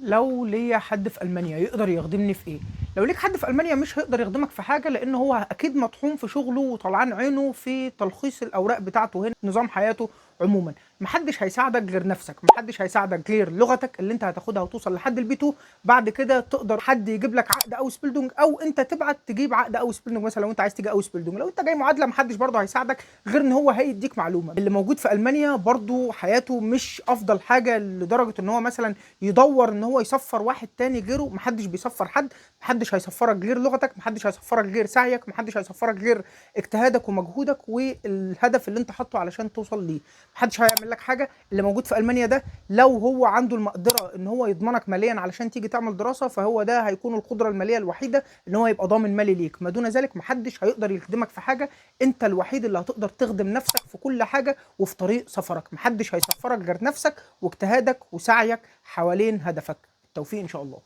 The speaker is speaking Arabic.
لو ليا حد في ألمانيا يقدر يخدمني في إيه؟ لو ليك حد في ألمانيا مش هيقدر يخدمك في حاجة، لأن هو أكيد مطحون في شغله وطلعان عينه في تلخيص الأوراق بتاعته هنا، نظام حياته عموما. محدش هيساعدك غير نفسك، محدش هيساعدك غير لغتك اللي انت هتاخدها وتوصل لحد البي 2. بعد كده تقدر حد يجيب لك عقد اوس بيلدونج، او انت تبعت تجيب عقد اوس بيلدونج. مثلا لو انت عايز تيجي اوس بيلدونج، لو انت جاي معادله محدش برضه هيساعدك غير ان هو هيديك معلومه. اللي موجود في المانيا برضه حياته مش افضل حاجه، لدرجه ان هو مثلا يدور ان هو يسفر واحد تاني غيره. محدش بيسفر حد، محدش هيسفرك غير لغتك، محدش هيسفرك غير سعيك، محدش هيسفرك غير اجتهادك ومجهودك والهدف اللي انت حاطه علشان توصل ليه. محدش هيعمل لك حاجه. اللي موجود في المانيا ده لو هو عنده المقدره ان هو يضمنك ماليا علشان تيجي تعمل دراسه، فهو ده هيكون القدره الماليه الوحيده ان هو يبقى ضامن مالي ليك. ما دون ذلك محدش هيقدر يخدمك في حاجه. انت الوحيد اللي هتقدر تخدم نفسك في كل حاجه وفي طريق سفرك. محدش هيسفرك غير نفسك واجتهادك وسعيك حوالين هدفك. التوفيق ان شاء الله.